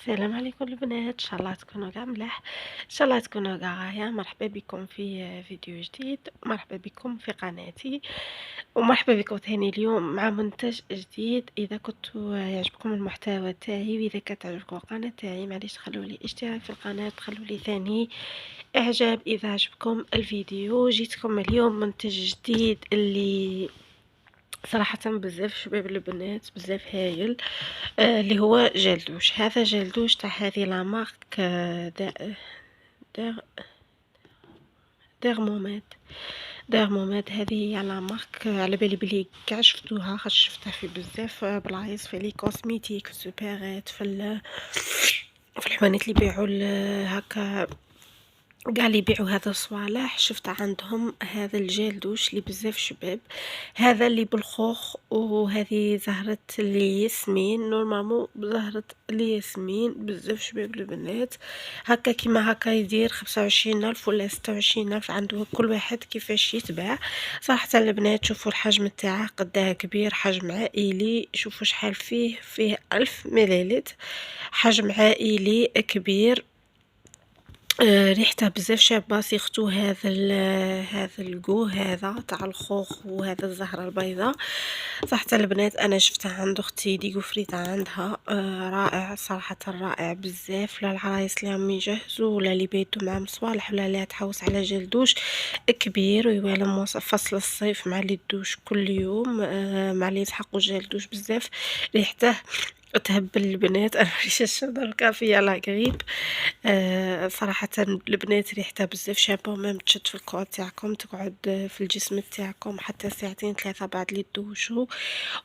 السلام عليكم البنات، ان شاء الله تكونوا كاع ملاح. ان شاء الله تكونوا كاع غاية. مرحبا بكم في فيديو جديد، مرحبا بكم في قناتي، ومرحبا بكم ثاني اليوم مع منتج جديد. اذا كنت يعجبكم المحتوى تاعي واذا كانت تعجبكم القناه تاعي، معليش خلوا لي اشتراك في القناه، خلوا لي ثاني اعجاب اذا عجبكم الفيديو. جيتكم اليوم منتج جديد اللي صراحة بزاف شباب البنات بزاف هايل، اللي هو جل دوش. هذا جل دوش تاع هذه لا مارك، دير ديرموميد. ديرموميد هذه هي لا مارك، على بالي بلي كاع شفتوها، خاطر شفتها في بزاف بلايص، في لي كوسميتيك، في السوبرات، في الحوانيت اللي يبيعوا هكا، قاع اللي يبيعوا هذا الصوالح. شفت عندهم هذا الجيل دوش اللي بزاف شباب، هذا اللي بالخوخ، وهذه زهرة الياسمين، نورمالمون زهرة الياسمين بزاف شباب البنات. هكا كيما هكا يدير 25,000 ولا 26,000، عنده كل واحد كيفاش يتباع. صراحة البنات شوفوا الحجم تاعه قداه كبير، حجم عائلي. شوفوا شحال فيه 1000 مليلتر، حجم عائلي كبير. ريحته بزاف شابه، سيختو هذا الكو هذا تاع الخوخ وهذا الزهره البيضاء. صح البنات انا شفتها عند اختي ديكو فريتا عندها، رائع صراحه، رائع بزاف للعرايس اللي راهم يجهزوا ولا اللي بيتوا معاهم صوالح ولا اللي تحوس على جل دوش كبير ويوالم فصل الصيف مع اللي دوش كل يوم، مع اللي يسحقوا جل دوش بزاف. ريحته تهبل البنات. انا مانيش نشرب كافيه لا غريب. صراحة البنات ريحتها بزاف شابة، ومام تشد في الكوع تاعكم، تقعد في الجسم تاعكم حتى ساعتين ثلاثة بعد اللي تدوشوا.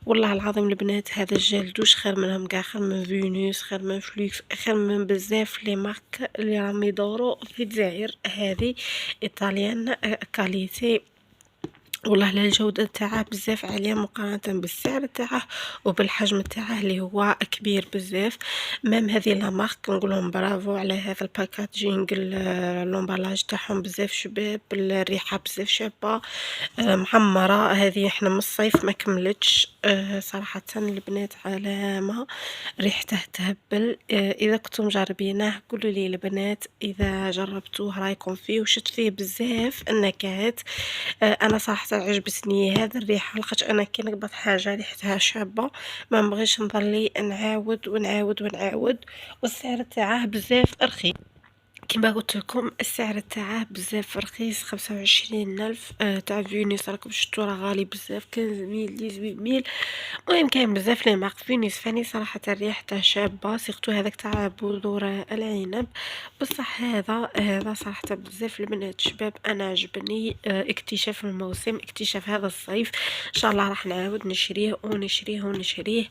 والله العظيم البنات هذا الجل دوش خير منهم كاع، خير من فينوس، خير من فلوكس، خير من بزاف لي مارك اللي راهم يدوروا في الجزائر. هذه ايطاليان كاليتي، والله الجودة تاعه بزاف عالية مقارنة بالسعر تاعه وبالحجم تاعه اللي هو كبير بزاف. مام هذه لا مارك نقولهم برافو على هذا الباكاجينغ، لومبالاج تاعهم بزاف شباب، الريحة بزاف شابة، معمرة. هذه احنا من الصيف ما كملتش، صراحة البنات علامة، ريحته تهبل. اذا كنتم مجربينه قولوا لي البنات اذا جربتوه رايكم فيه، وشت فيه بزاف النكهات. انا صراحه عجبتني هذا الريحه، لخاطر انا كي نقبض حاجه ريحتها شابه ما نبغيش نضلي نعاود ونعاود ونعاود. والسعر تاعه بزاف رخيص، كما قلت لكم السعر تاعه بزاف رخيص، 25,000. تاع فينيس راكم شفتو راه غالي بزاف، 15,000 18,000. المهم كاين بزاف لي مارك. فينيس فاني صراحه ريحته شابه، سيرتو هذاك تاع بذور العنب. بصح هذا صراحه بزاف البنات شباب انا عجبني. اكتشاف الموسم، اكتشاف هذا الصيف، ان شاء الله راح نعاود نشريه ونشريه ونشريه.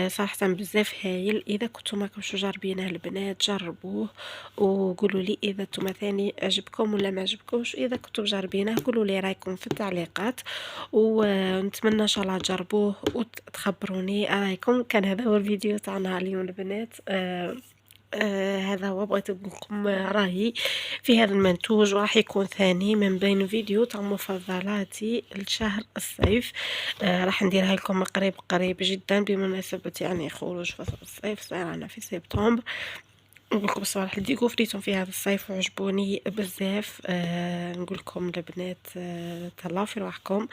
صراحه بزاف هايل. اذا كنتم ماكمش مجربينه البنات جربوه وقولوا لي اذا نتوما ثاني عجبكم ولا ما عجبكمش. اذا كنتم مجربينه قولوا لي رايكم في التعليقات، ونتمنى ان شاء الله تجربوه وتخبروني رايكم. كان هذا هو الفيديو تاعنا اليوم البنات. هذا هو بغيت نقول لكم رايي في هذا المنتوج، وراح يكون ثاني من بين فيديو تاع مفضلاتي لشهر الصيف. راح نديرها لكم قريب قريب جدا بمناسبة يعني خروج فصل الصيف، صاير في سبتمبر. نقول لكم الصراحه ديكو فريتهم في هذا الصيف وعجبوني بزاف. نقول لكم البنات تهلاو في رواحكم.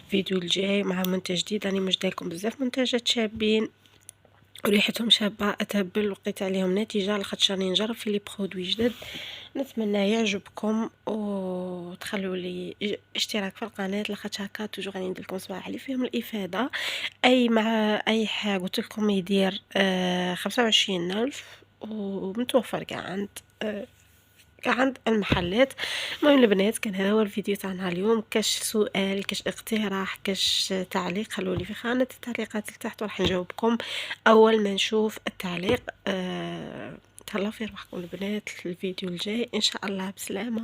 فيديو الجاي مع منتج جديد، راني مجد لكم بزاف منتجات شابين وريحتهم شابه اتهبل، لقيت عليهم نتيجه لخاطر راني نجرب في لي برودوي جدد. نتمنى يعجبكم وتخلوا لي اشتراك في القناه، لخاطر هكا توجور راني ندير لكم صباح اللي فيهم الافاده. اي مع اي حاجه قلت لكم يدير 25,000 ومتوفر كاع عند المحلات. المهم البنات كان هذا هو الفيديو تاعنا اليوم. كاش سؤال، كاش اقتراح، كاش تعليق، خلوا لي في خانة التعليقات لتحت وراح نجاوبكم اول ما نشوف التعليق. تهلاو في روحكم البنات، الفيديو الجاي ان شاء الله بسلامة.